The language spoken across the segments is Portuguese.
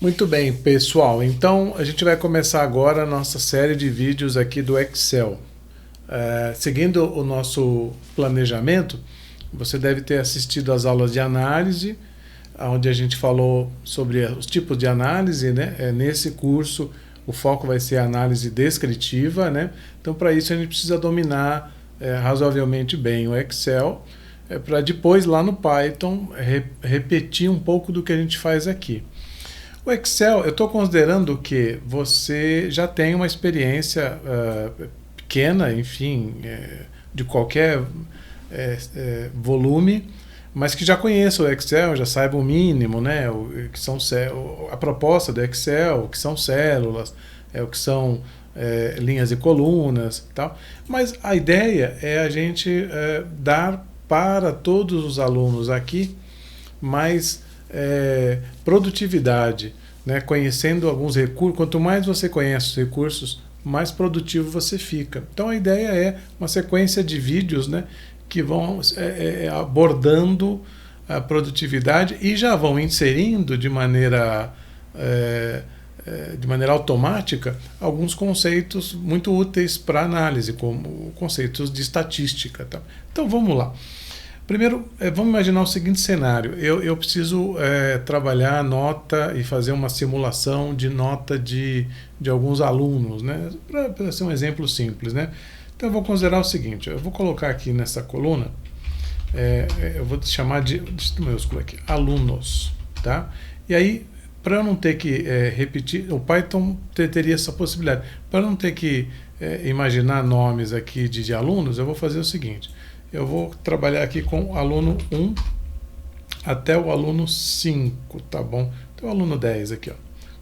Muito bem, pessoal. Então a gente vai começar agora a nossa série de vídeos aqui do Excel. Seguindo o nosso planejamento, você deve ter assistido às aulas de análise, onde a gente falou sobre os tipos de análise, né? Nesse curso o foco vai ser a análise descritiva, né? Então para isso a gente precisa dominar razoavelmente bem o Excel, para depois lá no Python repetir um pouco do que a gente faz aqui. O Excel, eu estou considerando que você já tem uma experiência pequena, enfim, de qualquer volume, mas que já conheça o Excel, já saiba o mínimo, né? Que são a proposta do Excel, o que são células, o que são linhas e colunas, tal. Mas a ideia é a gente dar para todos os alunos aqui mais produtividade, né? Conhecendo alguns recursos. Quanto mais você conhece os recursos, mais produtivo você fica. Então a ideia é uma sequência de vídeos, né, que vão abordando a produtividade e já vão inserindo de maneira automática alguns conceitos muito úteis para análise, como conceitos de estatística. Tá? Então vamos lá. Primeiro, vamos imaginar o seguinte cenário. Eu preciso trabalhar nota e fazer uma simulação de nota de alguns alunos, né? Para ser um exemplo simples, né? Então eu vou considerar o seguinte, eu vou colocar aqui nessa coluna, eu vou chamar de maiúsculo aqui, alunos, tá? E aí, para eu não ter que repetir, o Python teria essa possibilidade. Para eu não ter que imaginar nomes aqui de alunos, eu vou fazer o seguinte. Eu vou trabalhar aqui com o aluno 1 até o aluno 5, tá bom? Então o aluno 10 aqui, ó,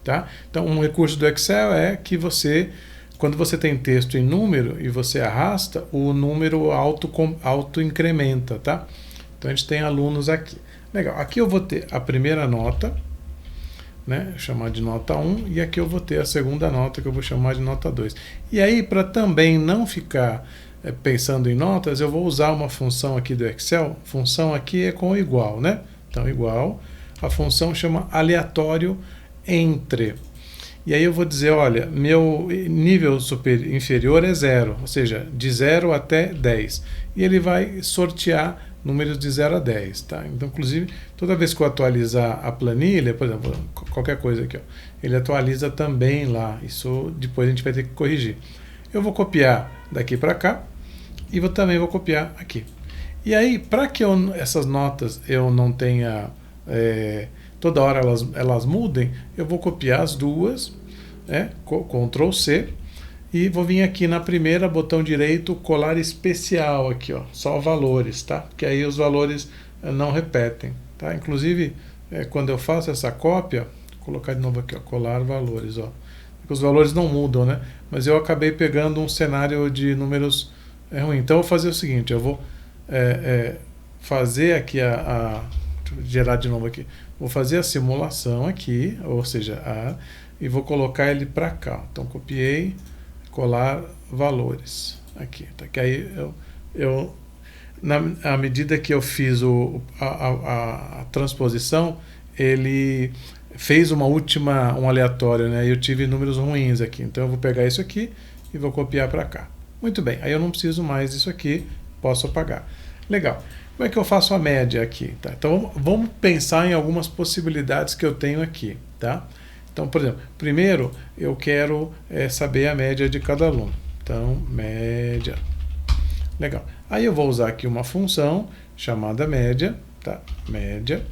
tá? Então um recurso do Excel é que você, quando você tem texto em número e você arrasta, o número auto incrementa, tá? Então a gente tem alunos aqui. Legal, aqui eu vou ter a primeira nota, né? Chamar de nota 1, e aqui eu vou ter a segunda nota, que eu vou chamar de nota 2. E aí, para também não ficar pensando em notas, eu vou usar uma função aqui do Excel. Função aqui é com igual, né? Então, igual. A função chama aleatório entre. E aí eu vou dizer, olha, meu nível inferior é 0, ou seja, de 0 até 10. E ele vai sortear números de 0 a 10, tá? Então, inclusive, toda vez que eu atualizar a planilha, por exemplo, qualquer coisa aqui, ó, ele atualiza também lá. Isso depois a gente vai ter que corrigir. Eu vou copiar daqui para cá e também vou copiar aqui. E aí, para que essas notas eu não tenha toda hora elas mudem, eu vou copiar as duas, Ctrl C, e vou vir aqui na primeira, botão direito, colar especial aqui, ó, só valores, tá? Porque aí os valores não repetem, tá? Inclusive, quando eu faço essa cópia, vou colocar de novo aqui, ó, colar valores, ó. Os valores não mudam, né? Mas eu acabei pegando um cenário de números ruim. Então eu vou fazer o seguinte, eu vou fazer aqui deixa eu gerar de novo aqui. Vou fazer a simulação aqui, ou seja, e vou colocar ele para cá. Então copiei, colar valores aqui. Tá? Que aí à medida que eu fiz a transposição, ele fez um aleatório, né? Eu tive números ruins aqui. Então eu vou pegar isso aqui e vou copiar para cá. Muito bem, aí eu não preciso mais disso aqui, posso apagar. Legal. Como é que eu faço a média aqui? Tá? Então vamos pensar em algumas possibilidades que eu tenho aqui, tá? Então, por exemplo, primeiro eu quero saber a média de cada aluno. Então, média. Legal. Aí eu vou usar aqui uma função chamada média, tá? Média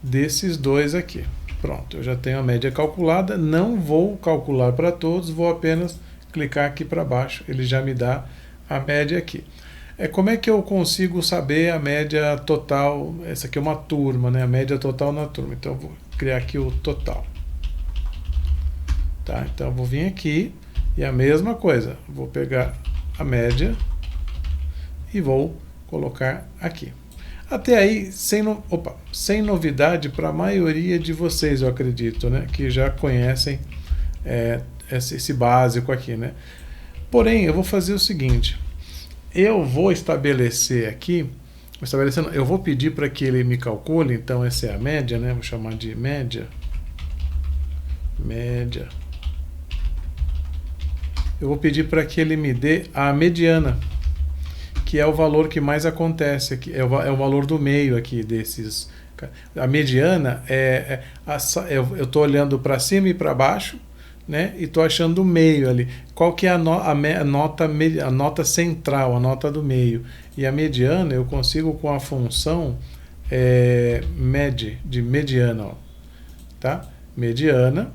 desses dois aqui. Pronto, eu já tenho a média calculada, não vou calcular para todos, vou apenas clicar aqui para baixo, ele já me dá a média aqui. Como é que eu consigo saber a média total? Essa aqui é uma turma, né? A média total na turma. Então eu vou criar aqui o total. Tá? Então eu vou vir aqui e a mesma coisa, vou pegar a média e vou colocar aqui. Até aí, sem novidade para a maioria de vocês, eu acredito, né? Que já conhecem esse básico aqui, né? Porém, eu vou fazer o seguinte, eu vou estabelecer aqui, eu vou pedir para que ele me calcule, então essa é a média, né? Vou chamar de média, média. Eu vou pedir para que ele me dê a mediana, que é o valor que mais acontece aqui, é o valor do meio aqui desses. A mediana eu estou olhando para cima e para baixo, né? E estou achando o meio ali. Qual que é a nota central, a nota do meio? E a mediana eu consigo com a função de mediana, ó, tá? Mediana,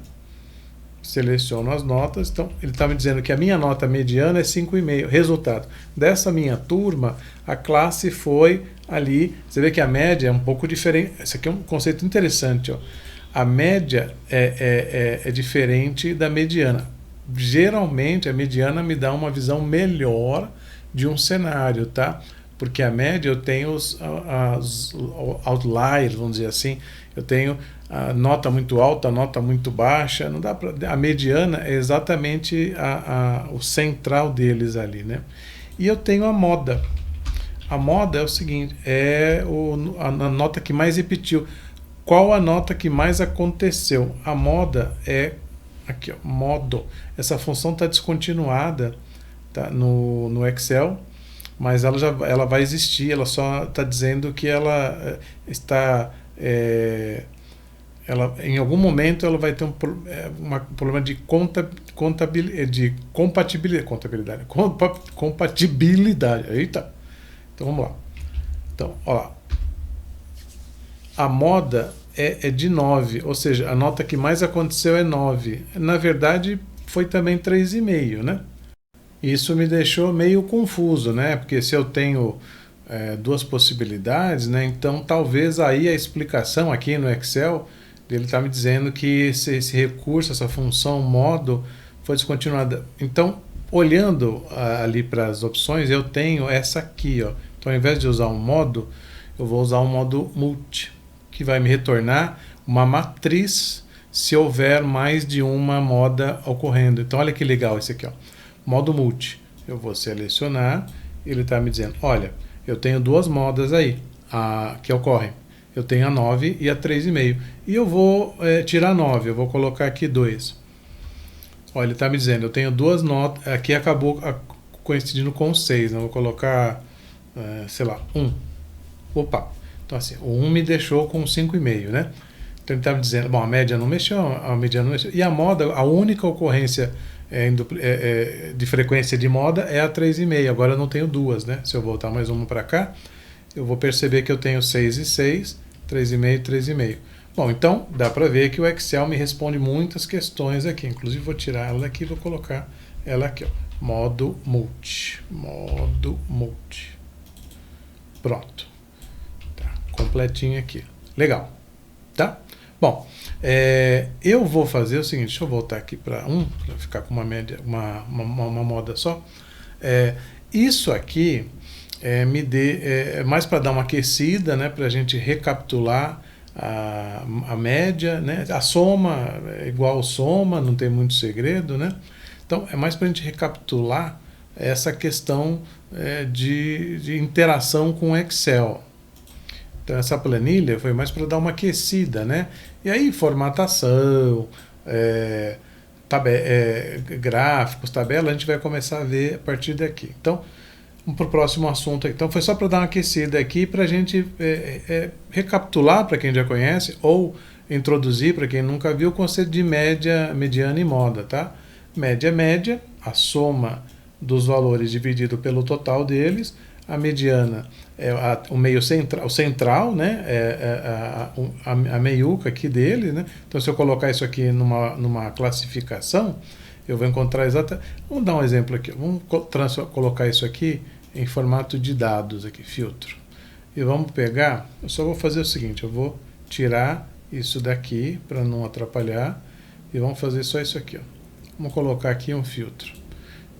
seleciono as notas. Então ele está me dizendo que a minha nota mediana é 5,5. Resultado dessa minha turma, a classe foi ali. Você vê que a média é um pouco diferente. Esse aqui é um conceito interessante, ó. A média é diferente da mediana. Geralmente a mediana me dá uma visão melhor de um cenário, tá? Porque a média eu tenho os outliers, vamos dizer assim. Eu tenho a nota muito alta, a nota muito baixa. Não dá pra, a mediana é exatamente o central deles ali, né? E eu tenho a moda. A moda é o seguinte, a nota que mais repetiu. Qual a nota que mais aconteceu? A moda é aqui, ó, modo. Essa função está descontinuada, tá, no Excel, mas ela vai existir. Ela só está dizendo que ela está em algum momento ela vai ter um problema de compatibilidade. Eita. Então vamos lá. Então, ó lá. A moda é de 9, ou seja, a nota que mais aconteceu é 9. Na verdade, foi também 3,5, né? Isso me deixou meio confuso, né? Porque se eu tenho duas possibilidades, né? Então talvez aí a explicação aqui no Excel, ele está me dizendo que esse recurso, essa função modo, foi descontinuada. Então, olhando ali para as opções, eu tenho essa aqui, ó. Então, ao invés de usar um modo, eu vou usar um modo multi, que vai me retornar uma matriz se houver mais de uma moda ocorrendo. Então, olha que legal esse aqui, ó. Modo multi. Eu vou selecionar, ele está me dizendo, olha, eu tenho duas modas aí que ocorrem. Eu tenho a 9 e a 3,5. E eu vou tirar 9, eu vou colocar aqui 2. Olha, ele está me dizendo, eu tenho duas notas, aqui acabou coincidindo com 6, né? Eu vou colocar, sei lá, 1. Opa, então assim, o 1 me deixou com 5,5, né? Então ele está me dizendo, bom, a média não mexeu, a mediana não mexeu. E a moda, a única ocorrência de frequência de moda é a 3,5. Agora eu não tenho duas, né? Se eu voltar mais uma para cá, eu vou perceber que eu tenho 6 e 6, 3,5 e 3,5. Bom, então dá para ver que o Excel me responde muitas questões aqui. Inclusive vou tirar ela daqui e vou colocar ela aqui, ó. Modo multi. Modo multi. Pronto. Tá, completinho aqui. Legal. Tá? Bom, eu vou fazer o seguinte, deixa eu voltar aqui para ficar com uma média, uma moda só. Isso aqui mais para dar uma aquecida, né, para a gente recapitular a média, né, a soma é igual soma, não tem muito segredo, né? Então é mais para a gente recapitular essa questão de interação com o Excel. Então essa planilha foi mais para dar uma aquecida, né? E aí formatação, gráficos, tabela, a gente vai começar a ver a partir daqui. Então, vamos para o próximo assunto. Então foi só para dar uma aquecida aqui, para a gente recapitular para quem já conhece, ou introduzir para quem nunca viu o conceito de média, mediana e moda, tá? Média é média, a soma dos valores dividido pelo total deles. A mediana é o meio central, né? A meiuca aqui dele, né? Então, se eu colocar isso aqui numa classificação, eu vou encontrar exatamente. Vamos dar um exemplo aqui. Vamos colocar isso aqui em formato de dados aqui, filtro. E vamos pegar. Eu só vou fazer o seguinte: eu vou tirar isso daqui para não atrapalhar e vamos fazer só isso aqui, ó. Vamos colocar aqui um filtro.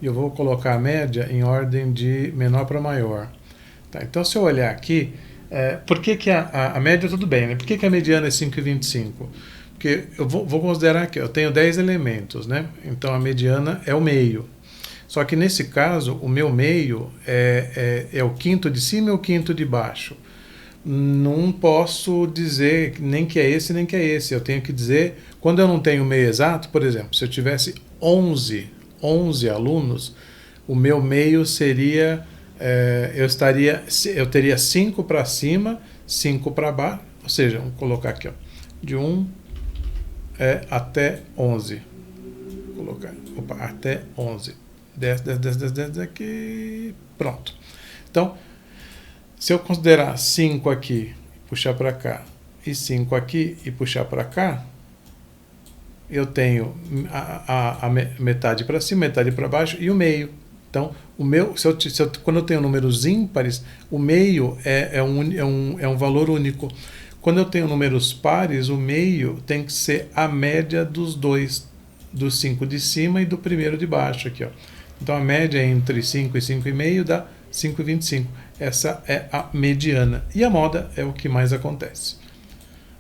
E eu vou colocar a média em ordem de menor para maior. Tá, então, se eu olhar aqui, por que a média tudo bem, né? Por que a mediana é 5,25? Porque eu vou considerar que eu tenho 10 elementos, né? Então, a mediana é o meio. Só que, nesse caso, o meu meio é o quinto de cima e o quinto de baixo. não posso dizer nem que é esse nem que é esse. Eu tenho que dizer, quando eu não tenho meio exato, por exemplo, se eu tivesse 11 alunos, o meu meio seria, eu teria 5 para cima, 5 para baixo, ou seja, vamos colocar aqui, ó, de 1 até 11. Vou colocar, até 11. 10 aqui, pronto. Então, se eu considerar 5 aqui, puxar para cá, e 5 aqui e puxar para cá, eu tenho a metade para cima, metade para baixo e o meio. Então, o meu, quando eu tenho números ímpares, o meio é um valor único. Quando eu tenho números pares, o meio tem que ser a média dos dois, do 5 de cima e do primeiro de baixo aqui, ó. Então a média entre 5 e 5,5 dá 5,25. Essa é a mediana. E a moda é o que mais acontece.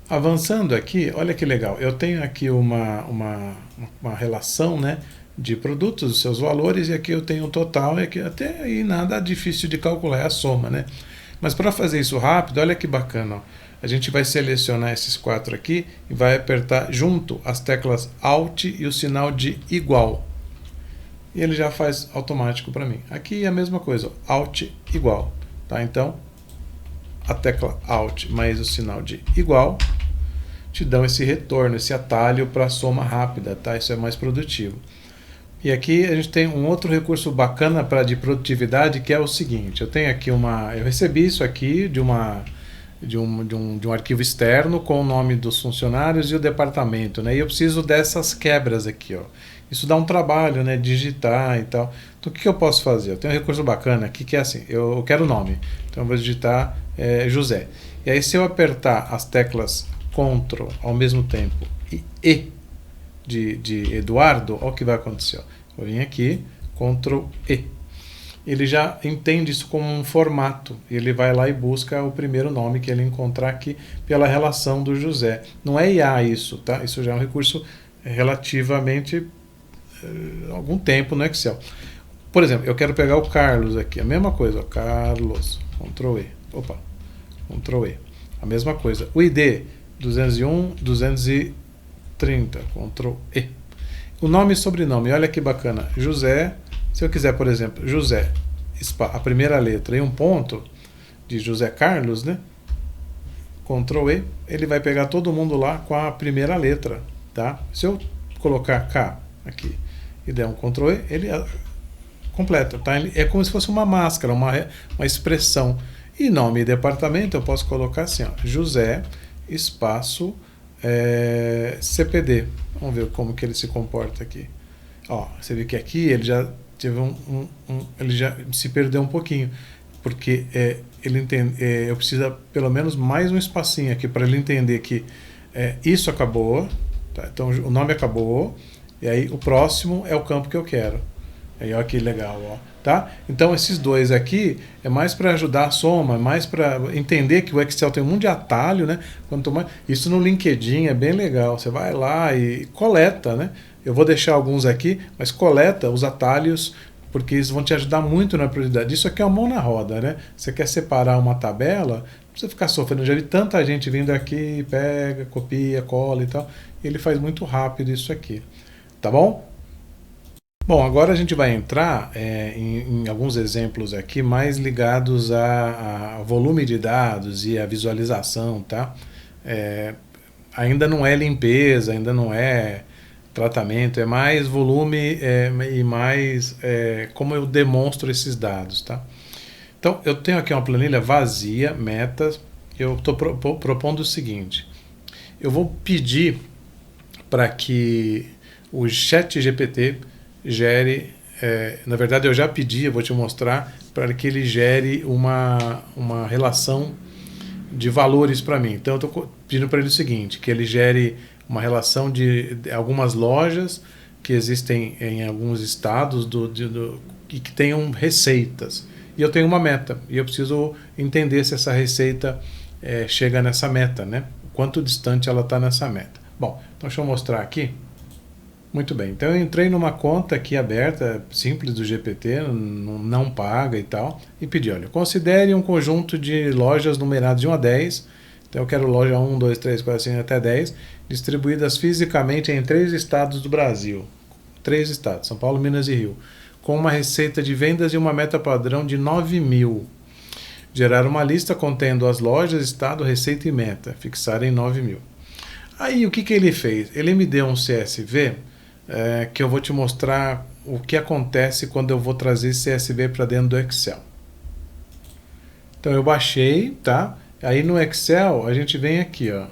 Avançando aqui, olha que legal. Eu tenho aqui uma relação, né, de produtos, os seus valores, e aqui eu tenho o total, e aqui até aí nada difícil de calcular, é a soma, né? Mas para fazer isso rápido, olha que bacana, ó. A gente vai selecionar esses 4 aqui e vai apertar junto as teclas Alt e o sinal de igual. E ele já faz automático para mim. Aqui é a mesma coisa, ó, Alt igual. Tá? Então, a tecla Alt mais o sinal de igual te dão esse retorno, esse atalho para soma rápida. Tá? Isso é mais produtivo. E aqui a gente tem um outro recurso bacana de produtividade, que é o seguinte. Eu tenho aqui eu recebi isso aqui de um arquivo externo com o nome dos funcionários e o departamento, né? E eu preciso dessas quebras aqui, ó. Isso dá um trabalho, né? Digitar e tal. Então o que eu posso fazer? Eu tenho um recurso bacana aqui que é assim, eu quero o nome. Então eu vou digitar José. E aí se eu apertar as teclas Ctrl ao mesmo tempo e de Eduardo, olha o que vai acontecer. Ó. Eu vim aqui, Ctrl E. Ele já entende isso como um formato. Ele vai lá e busca o primeiro nome que ele encontrar aqui pela relação do José. Não é IA isso, tá? Isso já é um recurso relativamente algum tempo no Excel. Por exemplo, eu quero pegar o Carlos aqui, a mesma coisa, ó, Carlos, Ctrl E. Opa, Ctrl E. A mesma coisa. O ID 201, 230, Ctrl E. O nome e sobrenome, olha que bacana. José, se eu quiser, por exemplo, José, a primeira letra e um ponto de José Carlos, né? Ctrl E, ele vai pegar todo mundo lá com a primeira letra, tá? Se eu colocar K aqui e der um Ctrl E, ele completa, tá? É como se fosse uma máscara, uma expressão. E nome e departamento eu posso colocar assim, ó, José, espaço, CPD. Vamos ver como que ele se comporta aqui. Ó, você vê que aqui ele já teve ele já se perdeu um pouquinho, porque ele entende, eu preciso pelo menos mais um espacinho aqui para ele entender que isso acabou, tá? Então o nome acabou, e aí o próximo é o campo que eu quero. Aí olha que legal, ó, tá? Então esses dois aqui é mais para ajudar a soma, é mais para entender que o Excel tem um monte de atalho, né? Isso no LinkedIn é bem legal. Você vai lá e coleta, né? Eu vou deixar alguns aqui, mas coleta os atalhos, porque eles vão te ajudar muito na prioridade. Isso aqui é uma mão na roda, né? Você quer separar uma tabela, não precisa ficar sofrendo. Eu já vi tanta gente vindo aqui, pega, copia, cola e tal. E ele faz muito rápido isso aqui. Tá bom? Bom, agora a gente vai entrar em alguns exemplos aqui mais ligados a volume de dados e a visualização, tá? Ainda não é limpeza, ainda não é tratamento, é mais volume e mais como eu demonstro esses dados, tá? Então, eu tenho aqui uma planilha vazia, metas, eu estou propondo o seguinte, eu vou pedir para que o ChatGPT gere, na verdade eu já pedi, eu vou te mostrar, para que ele gere uma relação de valores para mim. Então eu estou pedindo para ele o seguinte, que ele gere uma relação de algumas lojas que existem em alguns estados e que tenham receitas. E eu tenho uma meta, e eu preciso entender se essa receita chega nessa meta, né? Quanto distante ela está nessa meta. Bom, então deixa eu mostrar aqui. Muito bem, então eu entrei numa conta aqui aberta, simples do GPT, não paga e tal, e pedi, olha, considere um conjunto de lojas numeradas de 1 a 10, então eu quero loja 1, 2, 3, 4, 5 até 10, distribuídas fisicamente em 3 estados do Brasil, 3 estados, São Paulo, Minas e Rio, com uma receita de vendas e uma meta padrão de 9 mil. Gerar uma lista contendo as lojas, estado, receita e meta, fixar em 9 mil. Aí o que ele fez? Ele me deu um CSV, que eu vou te mostrar o que acontece quando eu vou trazer esse CSV para dentro do Excel. Então eu baixei, tá? Aí no Excel a gente vem aqui, ó,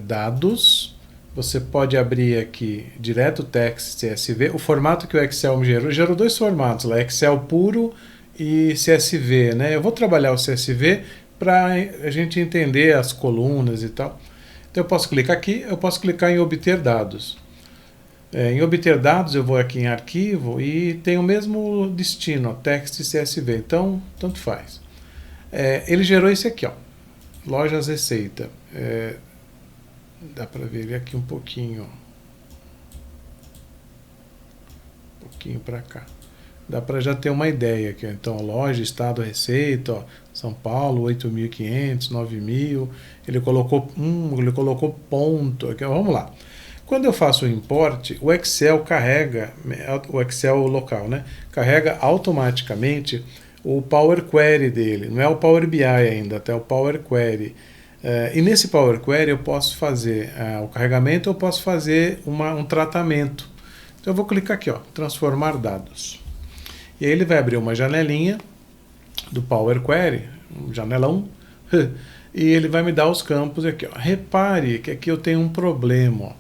dados, você pode abrir aqui direto text CSV, o formato que o Excel me gerou 2 formatos lá, Excel puro e CSV, né? Eu vou trabalhar o CSV para a gente entender as colunas e tal. Então eu posso clicar aqui, eu posso clicar em obter dados. Em obter dados eu vou aqui em arquivo e tem o mesmo destino, ó, text e CSV, então tanto faz. Ele gerou esse aqui, ó, lojas receita. Dá para ver ele aqui um pouquinho, para cá. Dá para já ter uma ideia aqui. Então, loja, estado, receita, ó, São Paulo, 8.500, 9.000. Ele colocou ponto aqui. Vamos lá. Quando eu faço o import, o Excel carrega, o Excel local, né? Carrega automaticamente o Power Query dele. Não é o Power BI ainda, até o Power Query. E nesse Power Query eu posso fazer o carregamento, eu posso fazer um tratamento. Então eu vou clicar aqui, ó, transformar dados. E aí ele vai abrir uma janelinha do Power Query, janelão, e ele vai me dar os campos aqui, ó. Repare que aqui eu tenho um problema, ó.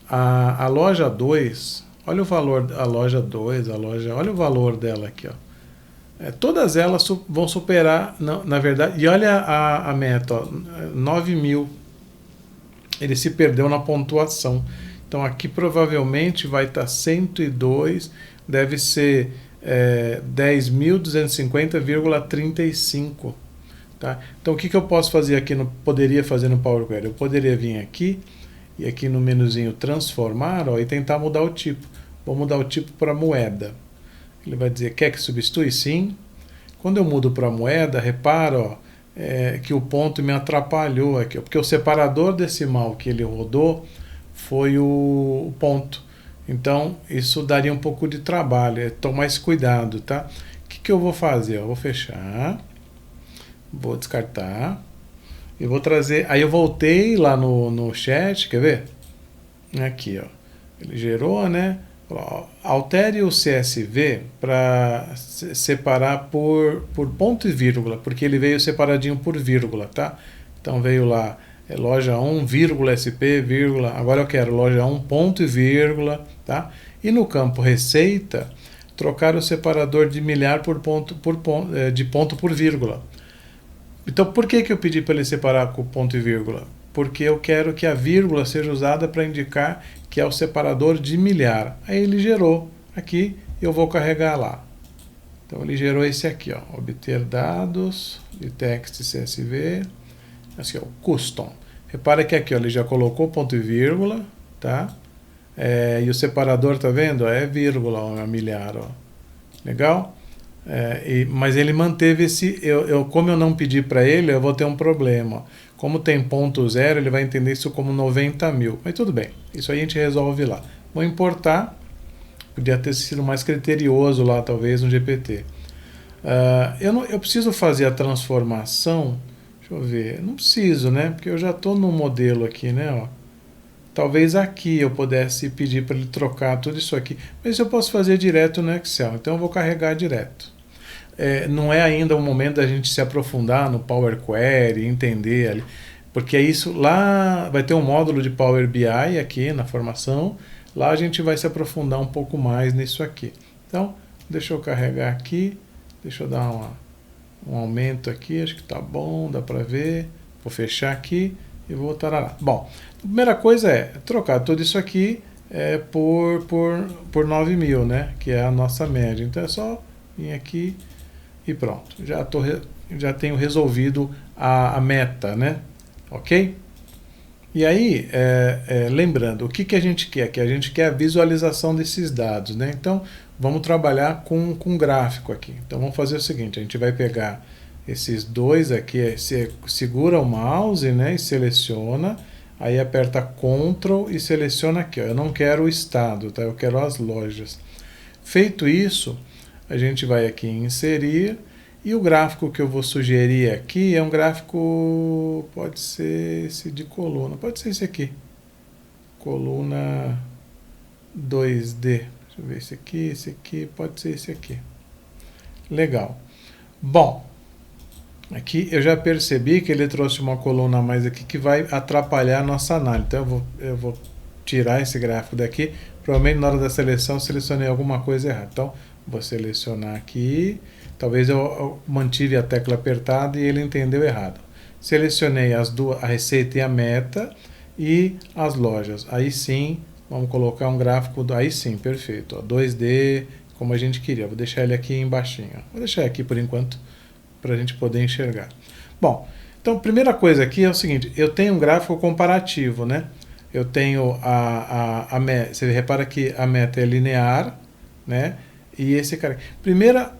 A loja 2, olha o valor da loja 2, olha o valor dela aqui, ó. Todas elas vão superar, na verdade, e olha a meta, ó, 9 mil. Ele se perdeu na pontuação. Então aqui provavelmente vai estar 102, deve ser 10.250,35. Tá? Então o que eu posso fazer aqui, poderia fazer no Power Query? Eu poderia vir aqui, e aqui no menuzinho transformar, ó, e tentar mudar o tipo. Vou mudar o tipo para moeda. Ele vai dizer, quer que substitui? Sim. Quando eu mudo para moeda, repara, ó, que o ponto me atrapalhou aqui, ó, porque o separador decimal que ele rodou foi o ponto. Então, isso daria um pouco de trabalho, tomar esse cuidado, tá? O que eu vou fazer? Eu vou fechar, vou descartar, e vou trazer... Aí eu voltei lá no chat, quer ver? Aqui, ó. Ele gerou, né? Altere o CSV para separar por ponto e vírgula, porque ele veio separadinho por vírgula, tá? Então veio lá, loja 1, vírgula, SP, vírgula, agora eu quero loja 1, ponto e vírgula, tá? E no campo receita, trocar o separador de milhar de ponto por vírgula. Então por que eu pedi para ele separar com ponto e vírgula? Porque eu quero que a vírgula seja usada para indicar que é o separador de milhar. Aí ele gerou aqui, eu vou carregar lá. Então ele gerou esse aqui, ó, obter dados de text CSV, assim, ó, custom. Repara que aqui, ó, ele já colocou ponto e vírgula, tá? E o separador, tá vendo? É vírgula, ó, é milhar, ó. Legal? Mas ele manteve esse... como eu não pedi para ele, eu vou ter um problema, ó. Como tem ponto zero, ele vai entender isso como 90 mil. Mas tudo bem, isso aí a gente resolve lá. Vou importar, podia ter sido mais criterioso lá, talvez, no GPT. Eu preciso fazer a transformação, deixa eu ver, não preciso, né? Porque eu já estou no modelo aqui, né? Ó. Talvez aqui eu pudesse pedir para ele trocar tudo isso aqui, mas eu posso fazer direto no Excel, então eu vou carregar direto. Não é ainda o momento da gente se aprofundar no Power Query, entender ali, porque isso lá vai ter um módulo de Power BI aqui na formação, lá a gente vai se aprofundar um pouco mais nisso aqui. Então, deixa eu carregar aqui, deixa eu dar um aumento aqui, acho que tá bom, dá para ver, vou fechar aqui e vou tarará. Bom, a primeira coisa é trocar tudo isso aqui por 9 mil, né, que é a nossa média, então é só vir aqui e pronto, já tenho resolvido a meta, né? Ok? E aí, lembrando, o que a gente quer? Que a gente quer a visualização desses dados, né? Então, vamos trabalhar com gráfico aqui. Então, vamos fazer o seguinte, a gente vai pegar esses dois aqui, você segura o mouse, né, e seleciona, aí aperta Ctrl e seleciona aqui, ó. Eu não quero o estado, tá? Eu quero as lojas. Feito isso, a gente vai aqui em inserir, e o gráfico que eu vou sugerir aqui é um gráfico, pode ser esse de coluna, pode ser esse aqui, coluna 2D, deixa eu ver esse aqui, pode ser esse aqui. Legal. Bom, aqui eu já percebi que ele trouxe uma coluna a mais aqui que vai atrapalhar a nossa análise. Então eu vou tirar esse gráfico daqui. Provavelmente na hora da seleção eu selecionei alguma coisa errada. Então vou selecionar aqui. Talvez eu mantive a tecla apertada e ele entendeu errado. Selecionei as duas, a receita e a meta e as lojas. Aí sim, vamos colocar um gráfico, aí sim, perfeito. Ó, 2D, como a gente queria. Vou deixar ele aqui embaixo. Vou deixar aqui por enquanto, para a gente poder enxergar. Bom, então a primeira coisa aqui é o seguinte, eu tenho um gráfico comparativo, né? Eu tenho a meta, você repara que a meta é linear, né? E esse cara. Primeira,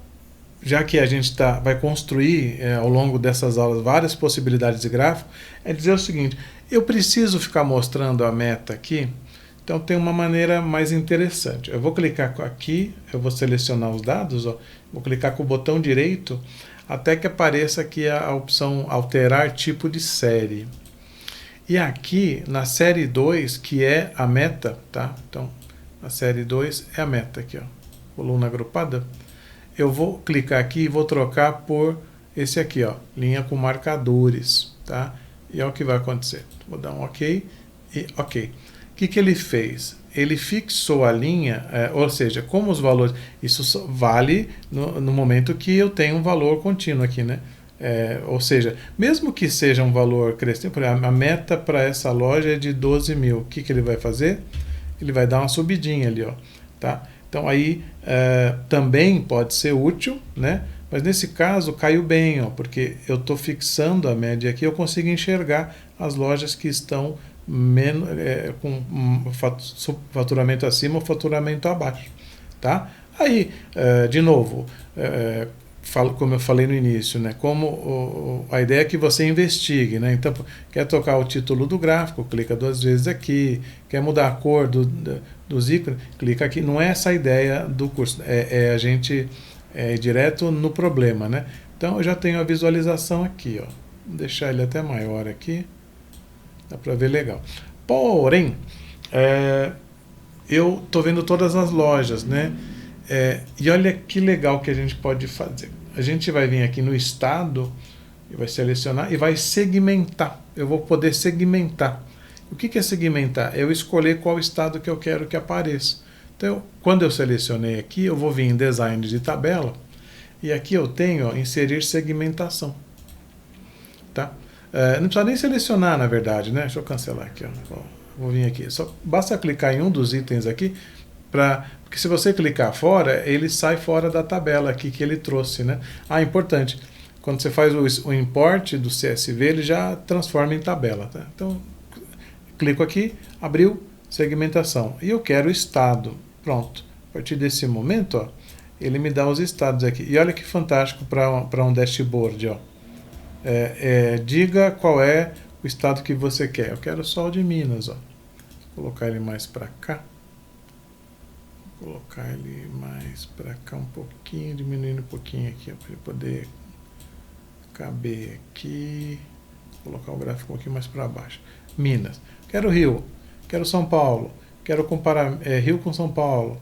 já que a gente vai construir ao longo dessas aulas várias possibilidades de gráfico, é dizer o seguinte, eu preciso ficar mostrando a meta aqui, então tem uma maneira mais interessante. Eu vou clicar aqui, eu vou selecionar os dados, ó, vou clicar com o botão direito, até que apareça aqui a opção alterar tipo de série. E aqui na série 2, que é a meta, tá? Então, a série 2 é a meta aqui, ó, coluna agrupada. Eu vou clicar aqui e vou trocar por esse aqui, ó, linha com marcadores, tá? E é o que vai acontecer. Vou dar um OK e OK. O que ele fez? Ele fixou a linha, ou seja, como os valores... Isso vale no momento que eu tenho um valor contínuo aqui, né? Ou seja, mesmo que seja um valor crescente, a meta para essa loja é de 12 mil. O que ele vai fazer? Ele vai dar uma subidinha ali, ó, tá? Então aí também pode ser útil, né? Mas nesse caso caiu bem, ó, porque eu estou fixando a média aqui, eu consigo enxergar as lojas que estão com faturamento acima ou faturamento abaixo, tá? Aí, de novo, como eu falei no início, né? Como a ideia é que você investigue, né? Então, quer trocar o título do gráfico, clica 2 vezes aqui, quer mudar a cor dos ícones, clica aqui. Não é essa a ideia do curso, a gente ir direto no problema, né? Então, eu já tenho a visualização aqui, ó. Vou deixar ele até maior aqui. Dá para ver legal. Porém, eu estou vendo todas as lojas, né? E olha que legal que a gente pode fazer. A gente vai vir aqui no estado, e vai selecionar e vai segmentar. Eu vou poder segmentar. O que é segmentar? Eu escolher qual estado que eu quero que apareça. Então, quando eu selecionei aqui, eu vou vir em design de tabela, e aqui eu tenho, ó, inserir segmentação. Tá? Não precisa nem selecionar, na verdade, né? Deixa eu cancelar aqui, ó. Vou vir aqui. Só basta clicar em um dos itens aqui, porque se você clicar fora, ele sai fora da tabela aqui que ele trouxe, né? Importante, quando você faz o import do CSV, ele já transforma em tabela, tá? Então, clico aqui, abriu, segmentação. E eu quero o estado. Pronto. A partir desse momento, ó, ele me dá os estados aqui. E olha que fantástico para um dashboard, ó. Diga qual é o estado que você quer. Eu quero só o de Minas, ó. Vou colocar ele mais para cá. Vou colocar ele mais para cá um pouquinho, diminuindo um pouquinho aqui, para ele poder caber aqui. Vou colocar o gráfico um pouquinho mais para baixo. Minas. Quero Rio. Quero São Paulo. Quero comparar Rio com São Paulo.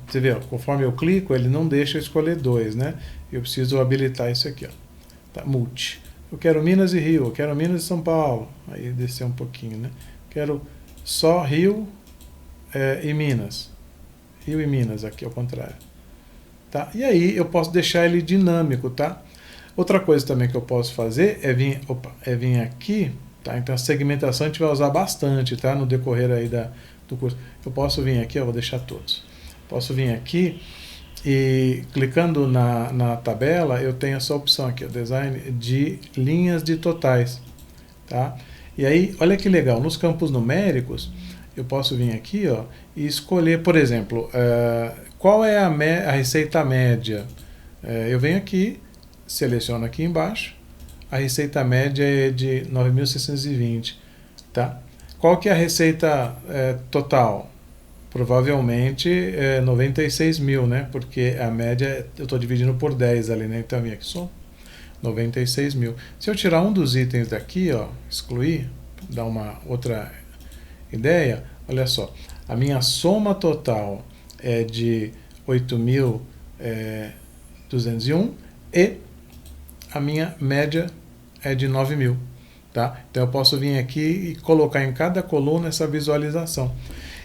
Você vê, ó, conforme eu clico, ele não deixa eu escolher dois, né? Eu preciso habilitar isso aqui, ó. Tá, multi. Eu quero Minas e Rio, eu quero Minas e São Paulo. Aí descer um pouquinho, né? Quero só Rio e Minas. Rio e Minas, aqui ao contrário. Tá? E aí eu posso deixar ele dinâmico, tá? Outra coisa também que eu posso fazer é vir aqui, tá? Então a segmentação a gente vai usar bastante, tá? No decorrer aí do curso. Eu posso vir aqui, eu vou deixar todos. Posso vir aqui e clicando na tabela, eu tenho essa opção aqui, o design de linhas de totais, tá? E aí, olha que legal, nos campos numéricos, eu posso vir aqui, ó, e escolher, por exemplo, qual é a receita média. Eu venho aqui, seleciono aqui embaixo, a receita média é de 9.620, tá? Qual que é a receita total? Provavelmente 96 mil, né? Porque a média eu estou dividindo por 10 ali, né? Então, aqui só 96 mil. Se eu tirar um dos itens daqui, ó, excluir, dar uma outra ideia, olha só, a minha soma total é de 8.201 e a minha média é de 9 mil. Tá? Então eu posso vir aqui e colocar em cada coluna essa visualização.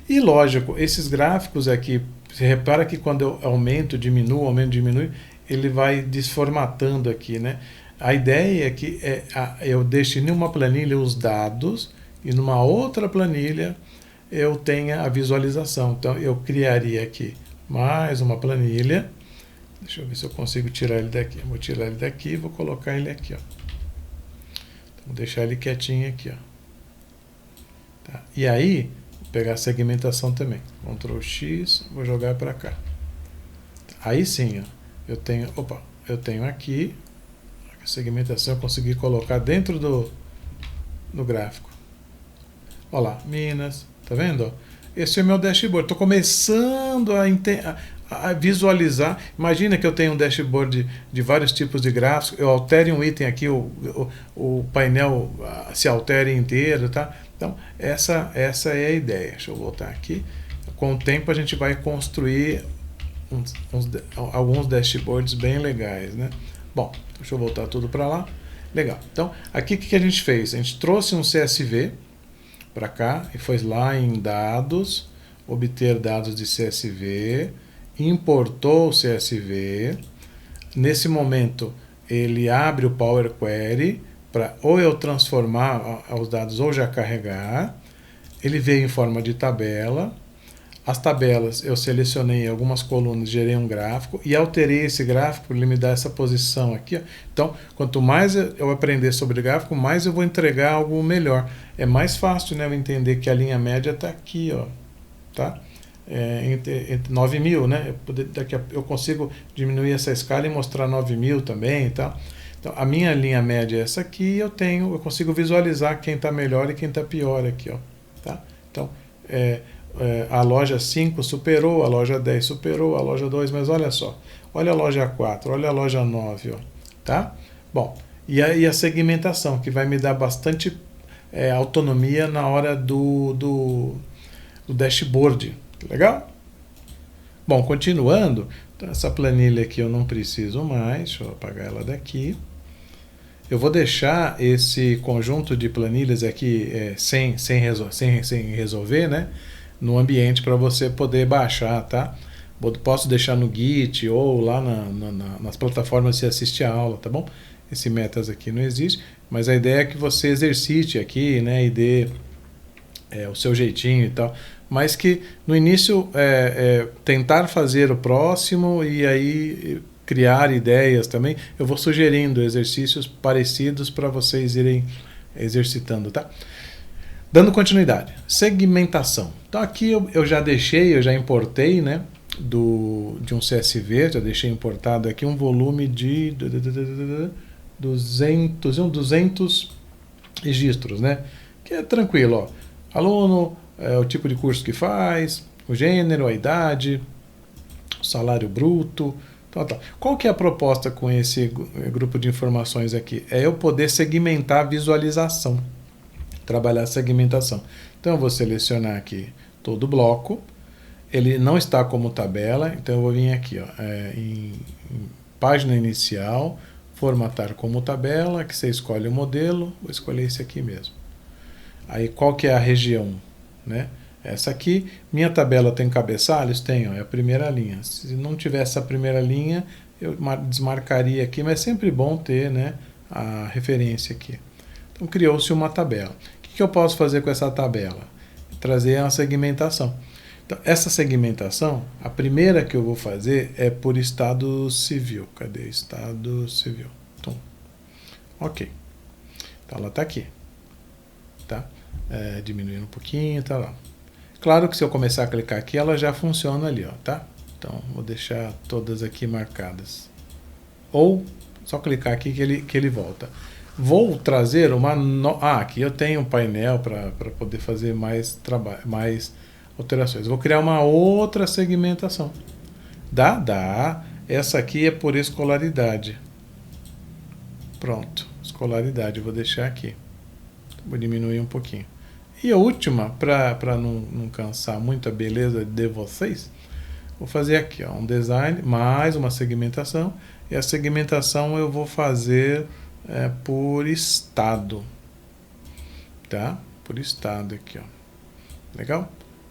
E lógico, esses gráficos aqui, você repara que quando eu aumento, diminuo, ele vai desformatando aqui, né? A ideia é que eu deixe em uma planilha os dados e numa outra planilha eu tenha a visualização. Então eu criaria aqui mais uma planilha. Deixa eu ver se eu consigo tirar ele daqui. Eu vou tirar ele daqui e vou colocar ele aqui, ó. Vou deixar ele quietinho aqui, ó. Tá. E aí, vou pegar a segmentação também. Ctrl X, vou jogar para cá. Aí sim, ó, eu tenho aqui a segmentação, eu consegui colocar dentro do gráfico. Olha lá, Minas, tá vendo? Esse é o meu dashboard. Estou começando a visualizar. Imagina que eu tenho um dashboard de vários tipos de gráficos, eu altere um item aqui, o painel se altere inteiro, tá? Então, essa é a ideia. Deixa eu voltar aqui. Com o tempo a gente vai construir alguns dashboards bem legais, né? Bom, deixa eu voltar tudo para lá. Legal. Então, aqui o que a gente fez? A gente trouxe um CSV para cá e foi lá em dados, obter dados de CSV, importou o CSV. Nesse momento ele abre o Power Query para ou eu transformar os dados ou já carregar. Ele veio em forma de tabela. As tabelas eu selecionei algumas colunas, gerei um gráfico e alterei esse gráfico para ele me dar essa posição aqui, ó. Então, quanto mais eu aprender sobre gráfico, mais eu vou entregar algo melhor. É mais fácil, né, eu entender que a linha média está aqui, ó, tá? Entre 9 mil, né? Eu consigo diminuir essa escala e mostrar 9 mil também, tá? Então, a minha linha média é essa aqui, eu consigo visualizar quem está melhor e quem está pior aqui, ó, tá? Então, a loja 5 superou, a loja 10 superou, a loja 2, mas olha só, olha a loja 4, olha a loja 9, ó, tá? Bom, e a segmentação, que vai me dar bastante autonomia na hora do dashboard, legal? Bom, continuando, então essa planilha aqui eu não preciso mais, deixa eu apagar ela daqui. Eu vou deixar esse conjunto de planilhas aqui sem resolver, né? No ambiente para você poder baixar, tá? Posso deixar no Git ou lá nas plataformas de assistir a aula, tá bom? Esse metas aqui não existe, mas a ideia é que você exercite aqui, né? E dê o seu jeitinho e tal. Mas que no início tentar fazer o próximo e aí criar ideias também. Eu vou sugerindo exercícios parecidos para vocês irem exercitando, tá? Dando continuidade, segmentação. Então aqui eu já importei, né, de um CSV, já deixei importado aqui um volume de 200 registros, né? Que é tranquilo, ó. Aluno, o tipo de curso que faz, o gênero, a idade, o salário bruto, tal. Qual que é a proposta com esse grupo de informações aqui? É eu poder segmentar a visualização. Trabalhar a segmentação. Então eu vou selecionar aqui todo o bloco, ele não está como tabela, então eu vou vir aqui, ó, em página inicial, formatar como tabela, que você escolhe o modelo, vou escolher esse aqui mesmo. Aí qual que é a região, né? Essa aqui, minha tabela tem cabeçalhos? Tem, ó, é a primeira linha. Se não tiver essa primeira linha, eu desmarcaria aqui, mas é sempre bom ter, né, a referência aqui. Então criou-se uma tabela. O que eu posso fazer com essa tabela? Trazer uma segmentação. Então, essa segmentação, a primeira que eu vou fazer é por estado civil. Cadê? Estado civil. Então, ok. Então ela está aqui. Diminuindo um pouquinho, tá lá. Claro que se eu começar a clicar aqui, ela já funciona ali, ó, tá? Então, vou deixar todas aqui marcadas. Ou, só clicar aqui que ele volta. Vou trazer uma... aqui eu tenho um painel para poder fazer mais alterações. Vou criar uma outra segmentação. Dá. Essa aqui é por escolaridade. Pronto, escolaridade, eu vou deixar aqui. Vou diminuir um pouquinho. E a última, para não cansar muito a beleza de vocês, vou fazer aqui, ó, um design, mais uma segmentação. E a segmentação eu vou fazer por estado. Tá? Por estado aqui, ó. Legal?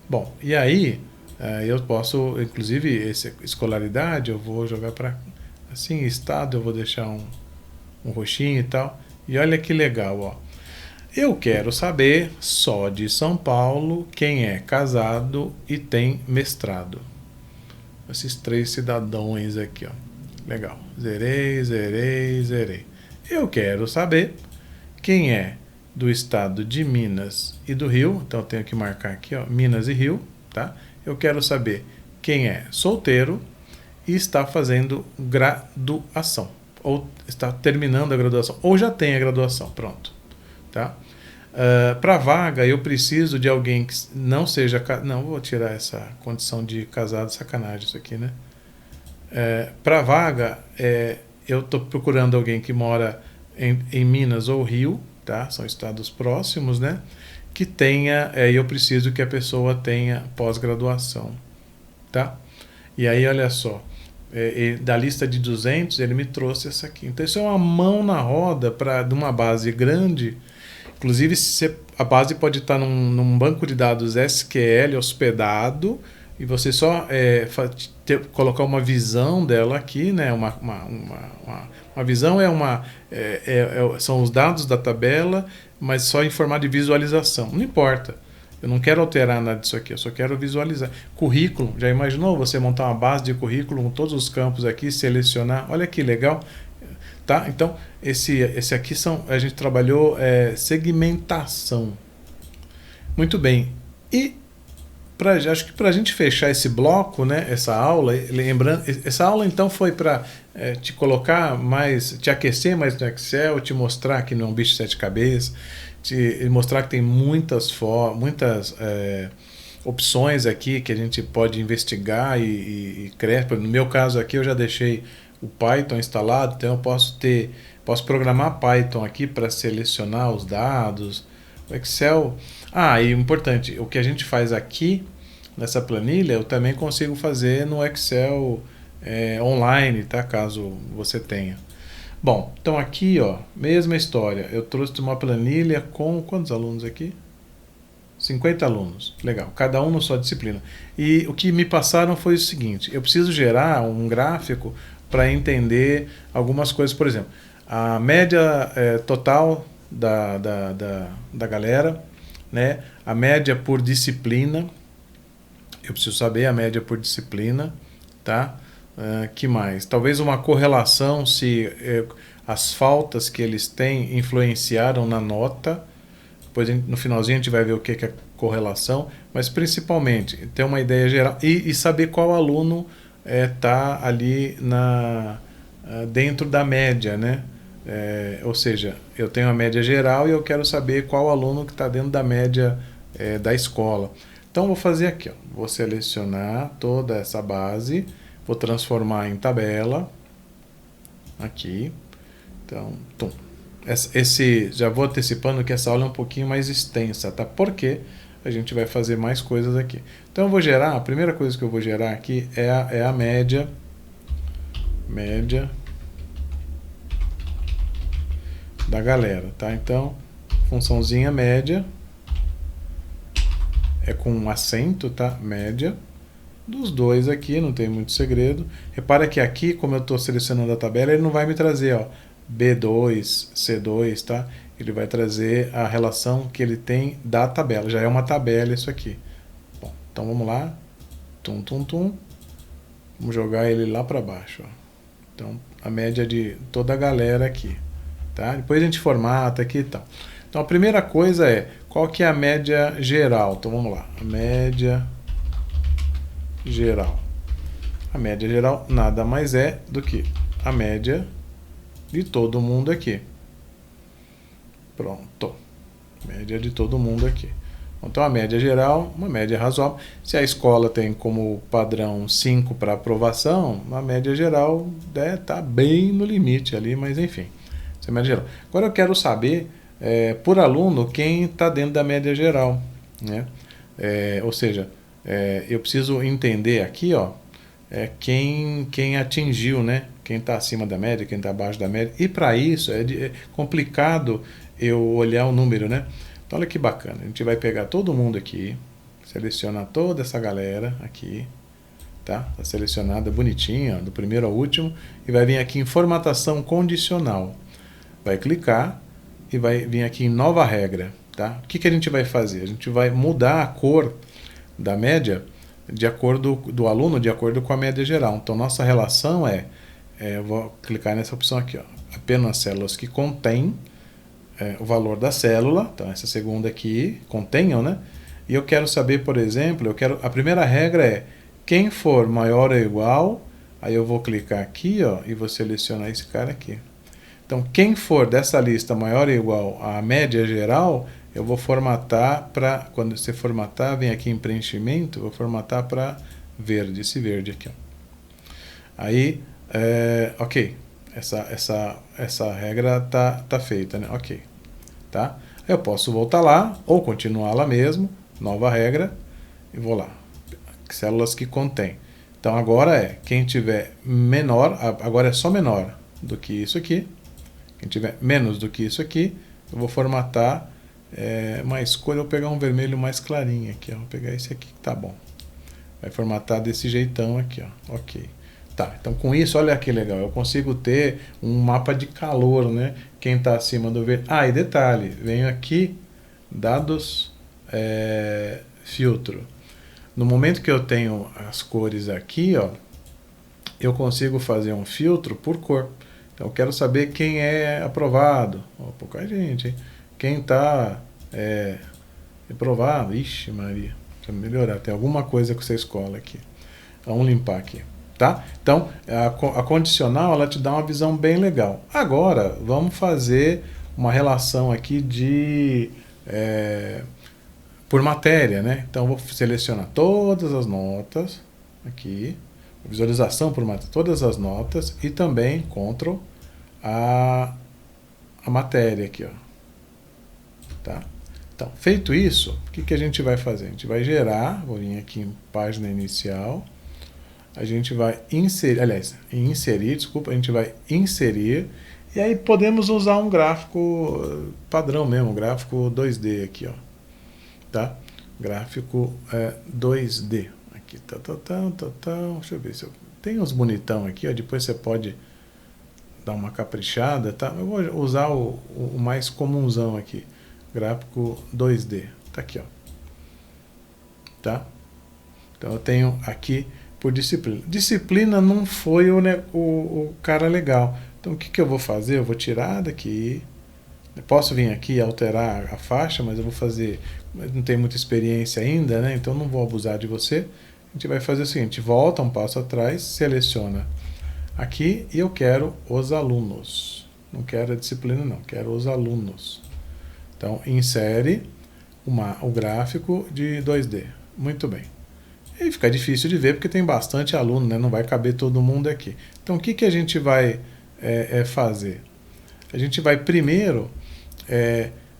Bom, e aí eu posso, inclusive, escolaridade, eu vou jogar para... Assim, estado, eu vou deixar um roxinho e tal. E olha que legal, ó. Eu quero saber, só de São Paulo, quem é casado e tem mestrado. Esses 3 cidadãos aqui, ó. Legal. Zerei. Eu quero saber quem é do estado de Minas e do Rio. Então eu tenho que marcar aqui, ó, Minas e Rio, tá? Eu quero saber quem é solteiro e está fazendo graduação. Ou está terminando a graduação. Ou já tem a graduação. Pronto. Tá? Para vaga, eu preciso de alguém que não seja... Não, vou tirar essa condição de casado, sacanagem isso aqui, né? Para vaga, eu estou procurando alguém que mora em Minas ou Rio, tá? São estados próximos, né? Que tenha... eu preciso que a pessoa tenha pós-graduação, tá? E aí, olha só, da lista de 200, ele me trouxe essa aqui. Então, isso é uma mão na roda de uma base grande. Inclusive, a base pode estar num banco de dados SQL hospedado e você só colocar uma visão dela aqui, né? Uma visão são os dados da tabela, mas só em formato de visualização. Não importa. Eu não quero alterar nada disso aqui, eu só quero visualizar. Currículo, já imaginou você montar uma base de currículo com todos os campos aqui, selecionar? Olha que legal. Tá? Então, esse aqui a gente trabalhou segmentação. Muito bem. E acho que para a gente fechar esse bloco, né, essa aula, lembrando, essa aula então foi para te colocar mais, te aquecer mais no Excel, te mostrar que não é um bicho de 7 cabeças, te mostrar que tem muitas opções aqui que a gente pode investigar e criar. No meu caso aqui eu já deixei o Python instalado, então eu posso programar Python aqui para selecionar os dados. O Excel... e importante, o que a gente faz aqui nessa planilha, eu também consigo fazer no Excel online, tá? Caso você tenha. Bom, então aqui, ó, mesma história. Eu trouxe uma planilha com quantos alunos aqui? 50 alunos. Legal. Cada um na sua disciplina. E o que me passaram foi o seguinte: eu preciso gerar um gráfico para entender algumas coisas. Por exemplo, a média total da galera, né? A média por disciplina. Eu preciso saber a média por disciplina, tá? Que mais? Talvez uma correlação se as faltas que eles têm influenciaram na nota. Depois no finalzinho a gente vai ver o que é correlação, mas principalmente ter uma ideia geral e saber qual aluno está ali dentro da média, né? Ou seja, eu tenho a média geral e eu quero saber qual aluno que está dentro da média da escola. Então vou fazer aqui, ó, vou selecionar toda essa base, vou transformar em tabela, aqui, então, já vou antecipando que essa aula é um pouquinho mais extensa, tá? Porque a gente vai fazer mais coisas aqui. Então eu vou gerar, a primeira coisa que eu vou gerar aqui é a média da galera, tá? Então, funçãozinha média, com um acento, tá? Média dos dois aqui, não tem muito segredo. Repara que aqui, como eu estou selecionando a tabela, ele não vai me trazer, ó, B2, C2, tá? Ele vai trazer a relação que ele tem da tabela. Já é uma tabela isso aqui. Bom, então vamos lá. Vamos jogar ele lá para baixo, ó. Então, a média de toda a galera aqui, tá? Depois a gente formata aqui e tal. Então, a primeira coisa é qual que é a média geral? Então vamos lá, a média geral. A média geral nada mais é do que a média de todo mundo aqui. Pronto. Média de todo mundo aqui. Então a média geral, uma média razoável. Se a escola tem como padrão 5 para aprovação, a média geral está bem no limite ali, mas enfim. Essa é a média geral. Agora eu quero saber, por aluno, quem está dentro da média geral, né? Ou seja, eu preciso entender aqui, ó, quem atingiu, né? Quem está acima da média, quem está abaixo da média. E para isso é complicado eu olhar o número, né? Então olha que bacana, a gente vai pegar todo mundo aqui, selecionar toda essa galera aqui, tá? Tá selecionada bonitinha, do primeiro ao último, e vai vir aqui em formatação condicional. Vai clicar e vai vir aqui em nova regra, tá? O que a gente vai fazer? A gente vai mudar a cor da média de acordo do aluno, de acordo com a média geral. Então nossa relação eu vou clicar nessa opção aqui, ó, apenas células que contêm o valor da célula, então essa segunda aqui, contenham, né? E eu quero saber, por exemplo, a primeira regra é, quem for maior ou igual, aí eu vou clicar aqui, ó, e vou selecionar esse cara aqui. Então, quem for dessa lista maior ou igual à média geral, eu vou formatar para, quando você formatar, vem aqui em preenchimento, vou formatar para verde, esse verde aqui, ó. Aí, ok, essa regra tá feita, né? Ok. Tá? Eu posso voltar lá ou continuar lá mesmo, nova regra, e vou lá. Células que contém. Então agora quem tiver menor, agora é só menor do que isso aqui. Quem tiver menos do que isso aqui, eu vou formatar mais cor, eu vou pegar um vermelho mais clarinho aqui, ó. Vou pegar esse aqui que tá bom. Vai formatar desse jeitão aqui, ó. Ok. Tá, então com isso, olha que legal, eu consigo ter um mapa de calor, né? Quem está acima do verde. Ah, e detalhe, venho aqui, dados, filtro. No momento que eu tenho as cores aqui, ó, eu consigo fazer um filtro por cor. Então eu quero saber quem é aprovado. Ó, pouca gente, hein? Quem está aprovado. Ixi, Maria, para melhorar, tem alguma coisa com essa escola aqui. Vamos limpar aqui. Tá? Então, a condicional ela te dá uma visão bem legal. Agora, vamos fazer uma relação aqui por matéria, né? Então, eu vou selecionar todas as notas aqui, visualização por matéria, todas as notas e também Ctrl a matéria aqui, ó. Tá? Então, feito isso, o que a gente vai fazer? A gente vai gerar, vou vir aqui em página inicial. A gente vai inserir, a gente vai inserir, e aí podemos usar um gráfico padrão mesmo, gráfico 2D aqui, ó, tá? Gráfico 2D, aqui, deixa eu ver se tem uns bonitão aqui, ó, depois você pode dar uma caprichada, tá? Eu vou usar o mais comunzão aqui, gráfico 2D, tá aqui, ó, tá? Então eu tenho aqui por disciplina. Disciplina não foi o cara legal. Então o que eu vou fazer? Eu vou tirar daqui. Eu posso vir aqui e alterar a faixa, mas eu vou fazer. Não tenho muita experiência ainda, né? Então não vou abusar de você. A gente vai fazer o seguinte: volta um passo atrás, seleciona aqui e eu quero os alunos. Não quero a disciplina, não. Quero os alunos. Então insere o gráfico de 2D. Muito bem. E fica difícil de ver porque tem bastante aluno, né? Não vai caber todo mundo aqui. Então o que a gente vai fazer? A gente vai primeiro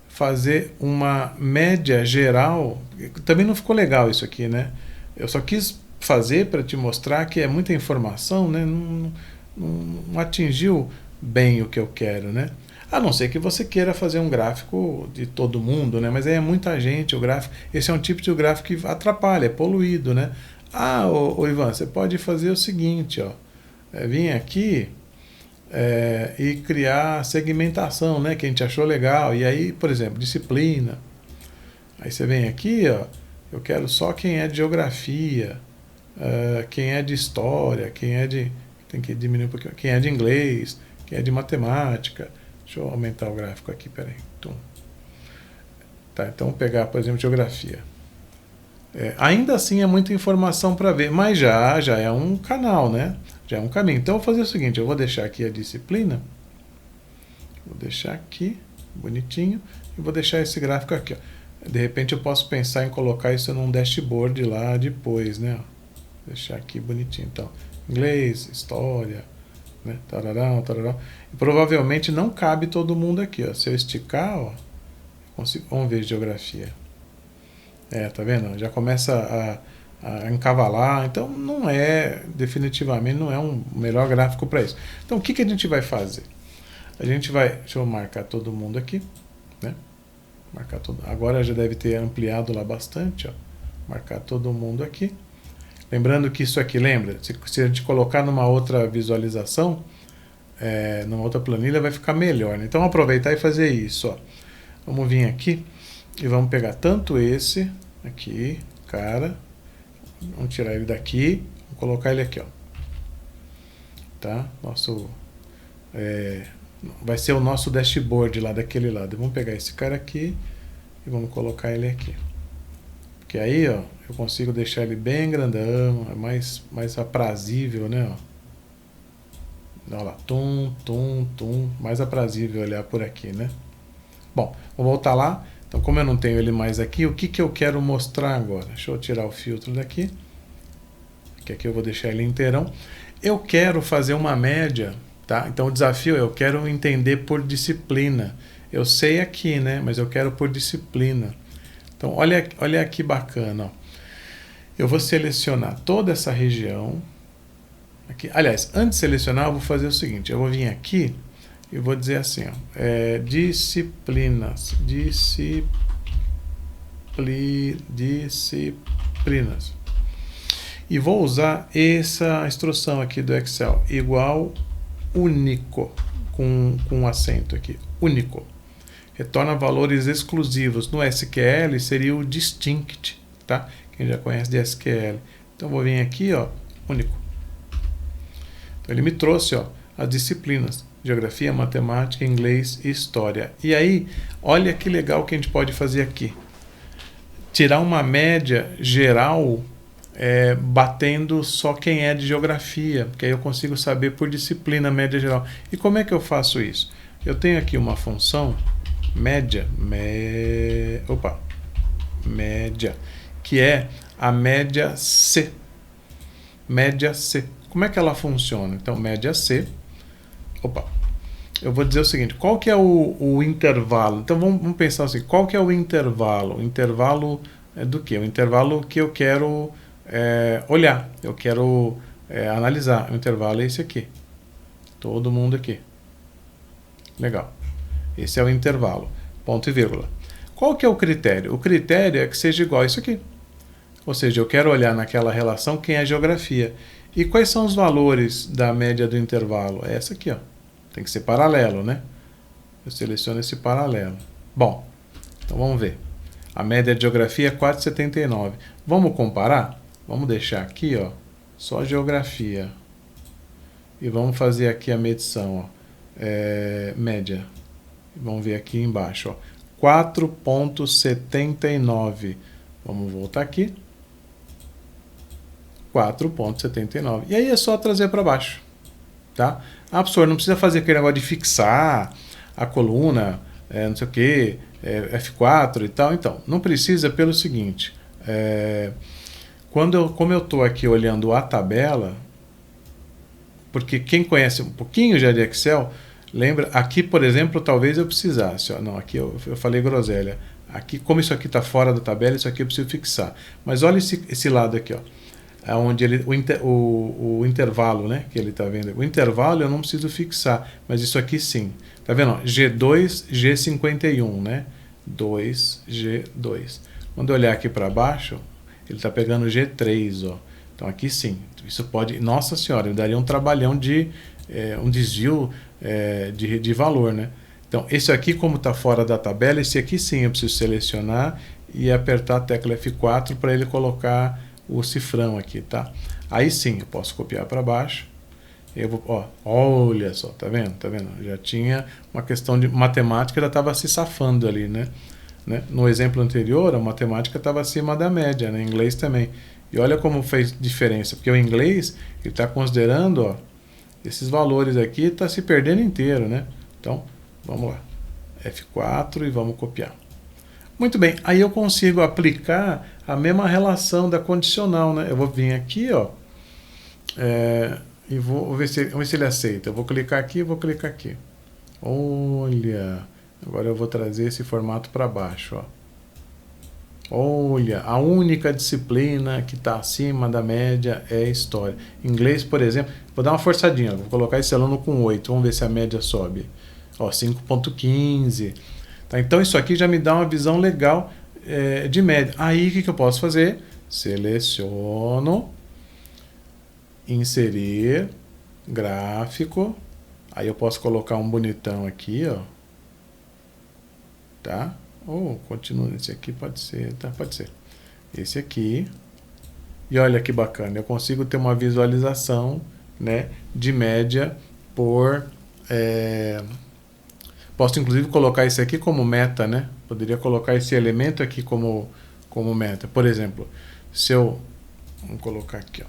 fazer uma média geral. Também não ficou legal isso aqui, né? Eu só quis fazer para te mostrar que é muita informação, né? Não atingiu bem o que eu quero, né? A não ser que você queira fazer um gráfico de todo mundo, né? Mas aí é muita gente, o gráfico. Esse é um tipo de gráfico que atrapalha, é poluído, né? Ah, ô Ivan, você pode fazer o seguinte, ó. Vir aqui e criar segmentação, né? Que a gente achou legal. E aí, por exemplo, disciplina. Aí você vem aqui, ó. Eu quero só quem é de geografia, quem é de história, quem é de... Tem que diminuir um pouquinho. Quem é de inglês, quem é de matemática. Deixa eu aumentar o gráfico aqui, peraí. Tá, então vou pegar, por exemplo, geografia. Ainda assim é muita informação para ver, mas já é um canal, né? Já é um caminho. Então eu vou fazer o seguinte, eu vou deixar aqui a disciplina, vou deixar aqui, bonitinho, e vou deixar esse gráfico aqui, ó. De repente eu posso pensar em colocar isso num dashboard lá depois, né? Deixar aqui bonitinho. Então, inglês, história, né? Tararão, tararão. E provavelmente não cabe todo mundo aqui, ó. Se eu esticar, ó, consigo, vamos ver geografia. Tá vendo? Já começa a encavalar. Então, definitivamente não é um melhor gráfico para isso. Então, o que a gente vai fazer? A gente vai, deixa eu marcar todo mundo aqui, né? Marcar todo, agora já deve ter ampliado lá bastante, ó. Marcar todo mundo aqui. Lembrando que isso aqui, lembra? Se a gente colocar numa outra visualização, numa outra planilha, vai ficar melhor, né? Então, aproveitar e fazer isso, ó. Vamos vir aqui e vamos pegar tanto esse aqui, cara, vamos tirar ele daqui, vamos colocar ele aqui, ó. Tá? Vai ser o nosso dashboard lá daquele lado. Vamos pegar esse cara aqui e vamos colocar ele aqui. Porque aí, ó, eu consigo deixar ele bem grandão, é mais aprazível, né? Ó. Olha lá, mais aprazível olhar por aqui, né? Bom, vou voltar lá. Então, como eu não tenho ele mais aqui, o que eu quero mostrar agora? Deixa eu tirar o filtro daqui. Que aqui eu vou deixar ele inteirão. Eu quero fazer uma média, tá? Então, o desafio eu quero entender por disciplina. Eu sei aqui, né? Mas eu quero por disciplina. Então, olha que bacana, ó. Eu vou selecionar toda essa região. Aqui. Aliás, antes de selecionar, eu vou fazer o seguinte. Eu vou vir aqui e vou dizer assim, ó, disciplinas. E vou usar essa instrução aqui do Excel, igual único, com acento aqui, único. Retorna valores exclusivos. No SQL seria o distinct, tá? Quem já conhece de SQL. Então vou vir aqui, ó, único. Então ele me trouxe, ó, as disciplinas: geografia, matemática, inglês e história. E aí, olha que legal que a gente pode fazer aqui. Tirar uma média geral, batendo só quem é de geografia, porque aí eu consigo saber por disciplina a média geral. E como é que eu faço isso? Eu tenho aqui uma função média, que é a média C. Média C. Como é que ela funciona? Então, média C. Eu vou dizer o seguinte, qual que é o intervalo? Então, vamos pensar assim, qual que é o intervalo? O intervalo do quê? O intervalo que eu quero olhar, eu quero analisar. O intervalo é esse aqui. Todo mundo aqui. Legal. Esse é o intervalo. Ponto e vírgula. Qual que é o critério? O critério é que seja igual a isso aqui. Ou seja, eu quero olhar naquela relação quem é geografia. E quais são os valores da média do intervalo? É essa aqui, ó. Tem que ser paralelo, né? Eu seleciono esse paralelo. Bom, então vamos ver. A média de geografia é 4,79. Vamos comparar? Vamos deixar aqui, ó, só geografia. E vamos fazer aqui a medição, ó. Média. Vamos ver aqui embaixo, ó. 4,79. Vamos voltar aqui. 4,79. E aí é só trazer para baixo, tá? Professor, não precisa fazer aquele negócio de fixar a coluna, não sei o que, F4 e tal. Então, não precisa pelo seguinte, como eu estou aqui olhando a tabela, porque quem conhece um pouquinho já de Excel, lembra, aqui, por exemplo, talvez eu precisasse, ó, não, aqui eu falei groselha, aqui, como isso aqui está fora da tabela, isso aqui eu preciso fixar. Mas olha esse lado aqui, ó. Onde o intervalo, né, que ele está vendo. O intervalo eu não preciso fixar, mas isso aqui sim. Tá vendo? Ó, G2, G51, né? 2, G2. Quando eu olhar aqui para baixo, ele está pegando G3, ó. Então aqui sim. Isso pode... Nossa senhora, eu daria um trabalhão de... um desvio de valor, né? Então, esse aqui, como está fora da tabela, esse aqui sim eu preciso selecionar e apertar a tecla F4 para ele colocar o cifrão aqui, tá? Aí sim, eu posso copiar para baixo. Eu vou, ó, olha só, tá vendo? Tá vendo? Já tinha uma questão de matemática, já estava se safando ali, né? né? No exemplo anterior, a matemática estava acima da média, né? Em inglês também. E olha como fez diferença, porque o inglês está considerando, ó, esses valores aqui, está se perdendo inteiro, né? Então, vamos lá. F4 e vamos copiar. Muito bem, aí eu consigo aplicar a mesma relação da condicional, né? Eu vou vir aqui, ó, e vou ver se ele aceita. Eu vou clicar aqui e vou clicar aqui. Olha, agora eu vou trazer esse formato para baixo, ó. Olha, a única disciplina que está acima da média é história. Inglês, por exemplo, vou dar uma forçadinha, vou colocar esse aluno com 8, vamos ver se a média sobe. Ó, 5,15. Tá? Então isso aqui já me dá uma visão legal de média. Aí o que eu posso fazer? Seleciono, inserir, gráfico. Aí eu posso colocar um bonitão aqui, ó. Tá? Ou continua, esse aqui pode ser, tá? Pode ser. Esse aqui. E olha que bacana, eu consigo ter uma visualização, né, de média por... Posso inclusive colocar esse aqui como meta, né? Poderia colocar esse elemento aqui como meta. Por exemplo, se eu... Vamos colocar aqui, ó.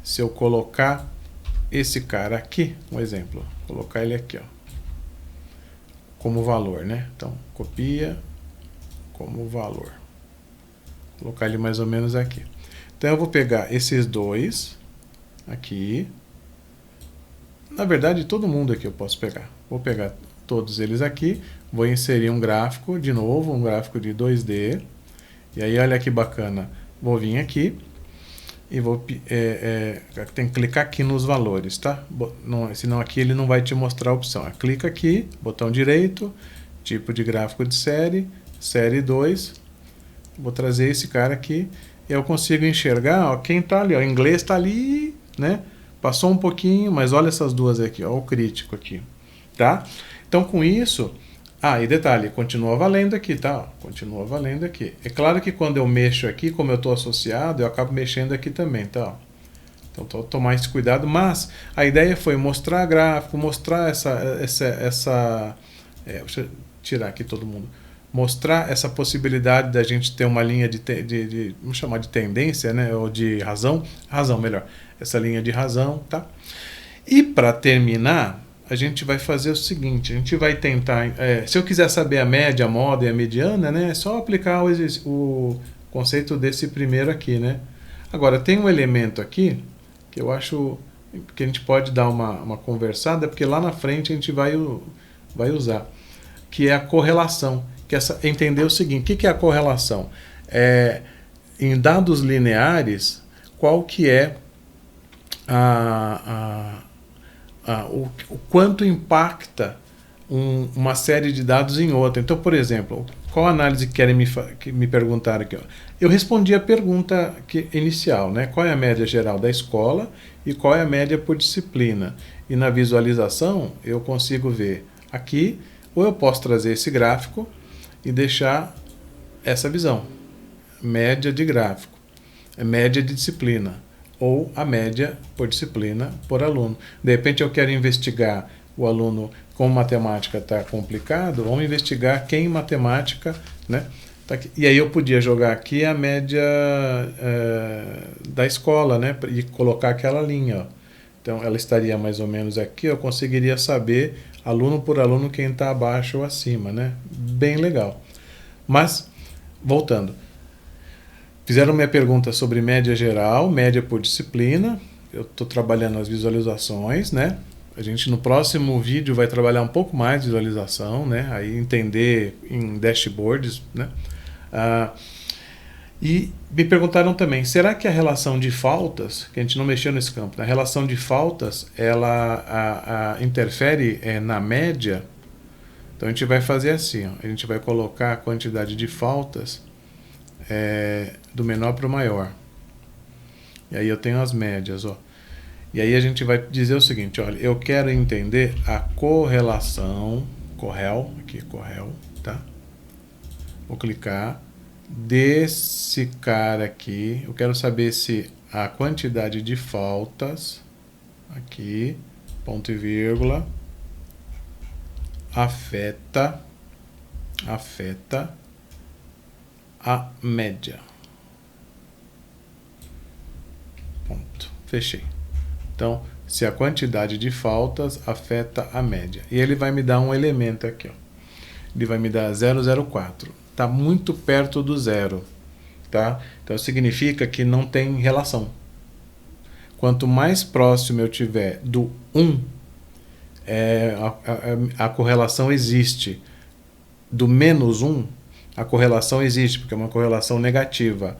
Se eu colocar esse cara aqui, um exemplo, colocar ele aqui, ó, como valor, né? Então, copia como valor. Colocar ele mais ou menos aqui. Então, eu vou pegar esses dois aqui. Na verdade, todo mundo aqui eu posso pegar. Vou pegar todos eles aqui. Vou inserir um gráfico, de novo, um gráfico de 2D. E aí, olha que bacana. Vou vir aqui e vou... tem que clicar aqui nos valores, tá? Senão aqui ele não vai te mostrar a opção. Clica aqui, botão direito, tipo de gráfico de série, série 2. Vou trazer esse cara aqui. E eu consigo enxergar, ó, quem tá ali, ó, o inglês tá ali, né? Passou um pouquinho, mas olha essas duas aqui, ó, o crítico aqui, tá? Então com isso... e detalhe, continua valendo aqui, tá? Continua valendo aqui. É claro que quando eu mexo aqui, como eu estou associado, eu acabo mexendo aqui também, tá? Então, tomar esse cuidado. Mas a ideia foi mostrar gráfico, mostrar deixa eu tirar aqui todo mundo. Mostrar essa possibilidade da gente ter uma linha vamos chamar de tendência, né? Ou de razão. Razão, melhor. Essa linha de razão, tá? E para terminar... a gente vai fazer o seguinte, a gente vai tentar, se eu quiser saber a média, a moda e a mediana, né, é só aplicar o conceito desse primeiro aqui, né. Agora, tem um elemento aqui, que eu acho que a gente pode dar uma conversada, porque lá na frente a gente vai usar, que é a correlação, que é entender o seguinte, o que é a correlação? Em dados lineares, qual que é o quanto impacta uma série de dados em outra. Então, por exemplo, qual análise querem me perguntar aqui? Ó? Eu respondi a pergunta inicial, né? Qual é a média geral da escola e qual é a média por disciplina? E na visualização eu consigo ver aqui, ou eu posso trazer esse gráfico e deixar essa visão. Média de gráfico, média de disciplina, ou a média por disciplina por aluno. De repente eu quero investigar o aluno, como matemática está complicado, vamos investigar quem em matemática, né? Tá aqui. E aí eu podia jogar aqui a média da escola, né? E colocar aquela linha, ó. Então ela estaria mais ou menos aqui, eu conseguiria saber aluno por aluno quem está abaixo ou acima, né? Bem legal. Mas, voltando. Fizeram minha pergunta sobre média geral, média por disciplina. Eu estou trabalhando as visualizações, né? A gente no próximo vídeo vai trabalhar um pouco mais de visualização, né? Aí entender em dashboards, né? E me perguntaram também, será que a relação de faltas, que a gente não mexeu nesse campo, né? A relação de faltas, ela interfere na média? Então a gente vai fazer assim, ó, a gente vai colocar a quantidade de faltas do menor para o maior. E aí eu tenho as médias, ó. E aí a gente vai dizer o seguinte, olha, eu quero entender a correlação, correl, tá? Vou clicar, desse cara aqui, eu quero saber se a quantidade de faltas, aqui, ponto e vírgula, afeta afeta a média. Ponto. Fechei. Então, se a quantidade de faltas afeta a média. E ele vai me dar um elemento aqui, ó. Ele vai me dar 0,04. Está muito perto do zero, tá? Então significa que não tem relação. Quanto mais próximo eu tiver do 1, a correlação existe. Do menos 1, a correlação existe, porque é uma correlação negativa.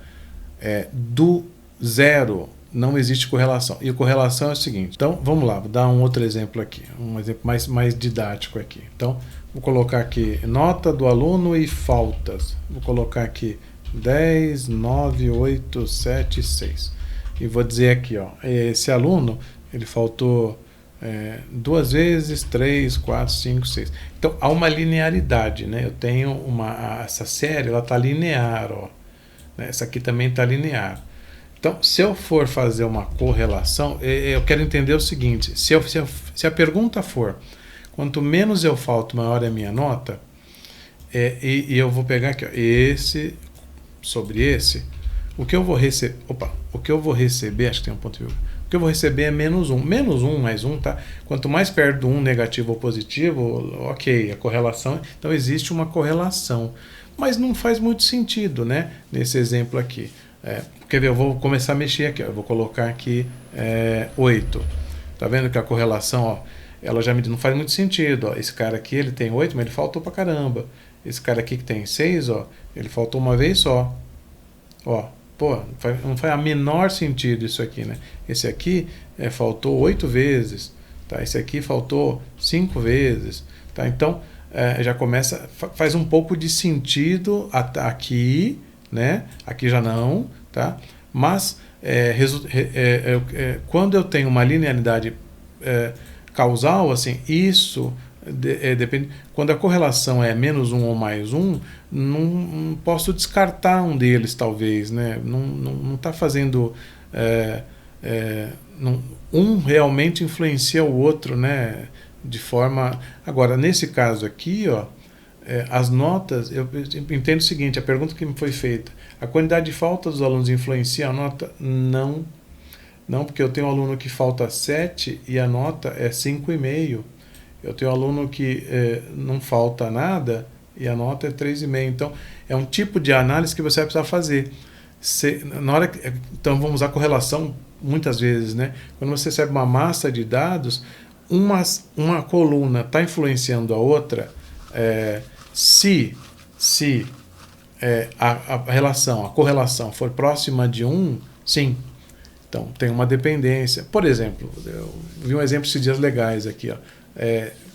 Do 0, não existe correlação. E a correlação é o seguinte. Então, vamos lá, vou dar um outro exemplo aqui. Um exemplo mais didático aqui. Então, vou colocar aqui nota do aluno e faltas. Vou colocar aqui 10, 9, 8, 7, 6. E vou dizer aqui, ó, esse aluno, ele faltou 2 vezes, 3, 4, 5, 6. Então, há uma linearidade, né? Eu tenho essa série, ela está linear, ó. Essa aqui também está linear. Então, se eu for fazer uma correlação, eu quero entender o seguinte, se a pergunta for, quanto menos eu falto, maior é a minha nota, e eu vou pegar aqui, ó, esse sobre esse, o que eu vou receber, acho que tem um ponto de vírgula, o que eu vou receber é menos 1. Menos 1 mais 1, tá? Quanto mais perto do 1, negativo ou positivo, ok, a correlação, então existe uma correlação. Mas não faz muito sentido, né? Nesse exemplo aqui. Quer ver, eu vou começar a mexer aqui, ó, eu vou colocar aqui 8. Tá vendo que a correlação, ó, ela já me não faz muito sentido, ó. Esse cara aqui, ele tem 8, mas ele faltou pra caramba. Esse cara aqui que tem 6, ó, ele faltou uma vez só. Ó, pô, não faz a menor sentido isso aqui, né? Esse aqui faltou 8 vezes, tá? Esse aqui faltou 5 vezes, tá? Então, já começa, faz um pouco de sentido aqui, né? Aqui já não, tá? Mas quando eu tenho uma linearidade causal, assim, isso depende. Quando a correlação é menos 1 ou mais 1, não posso descartar um deles, talvez, né? Não está fazendo um realmente influencia o outro, né? De forma... Agora, nesse caso aqui, ó, as notas, eu entendo o seguinte, a pergunta que me foi feita, a quantidade de faltas dos alunos influencia a nota? Não. Não, porque eu tenho um aluno que falta 7 e a nota é 5,5. Eu tenho um aluno que não falta nada e a nota é 3,5. Então, é um tipo de análise que você vai precisar fazer. Então, vamos usar correlação muitas vezes, né? Quando você recebe uma massa de dados, uma coluna está influenciando a outra, se a correlação for próxima de 1, sim. Então, tem uma dependência. Por exemplo, eu vi um exemplo esses dias legais aqui, ó.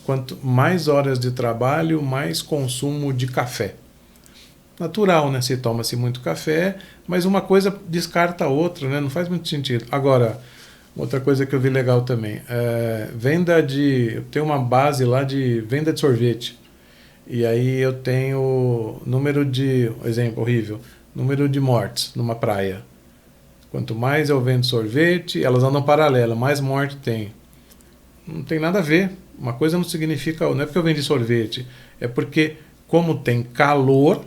Quanto mais horas de trabalho, mais consumo de café. Natural, né? Se toma-se muito café, mas uma coisa descarta a outra, né? Não faz muito sentido. Agora, outra coisa que eu vi legal também, eu tenho uma base lá de venda de sorvete. E aí eu tenho exemplo horrível, número de mortes numa praia. Quanto mais eu vendo sorvete, elas andam paralelas, mais morte tem. Não tem nada a ver. Uma coisa não significa... Não é porque eu vendi sorvete. É porque, como tem calor,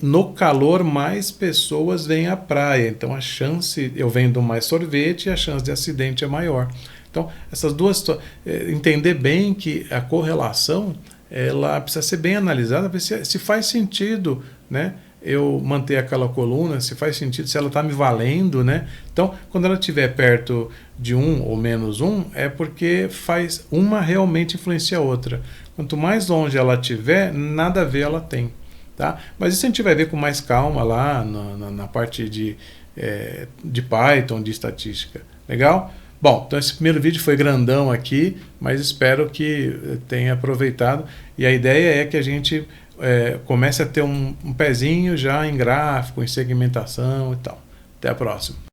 no calor mais pessoas vêm à praia. Então, a chance... Eu vendo mais sorvete e a chance de acidente é maior. Então, essas duas... Entender bem que a correlação, ela precisa ser bem analisada, para ver se faz sentido, né? Eu manter aquela coluna, se faz sentido, se ela está me valendo, né? Então, quando ela estiver perto de 1 ou menos 1, é porque uma realmente influencia a outra. Quanto mais longe ela estiver, nada a ver ela tem, tá? Mas isso a gente vai ver com mais calma lá na parte de Python, de estatística. Legal? Bom, então esse primeiro vídeo foi grandão aqui, mas espero que tenha aproveitado. E a ideia é que a gente comece a ter um pezinho já em gráfico, em segmentação e tal. Até a próxima.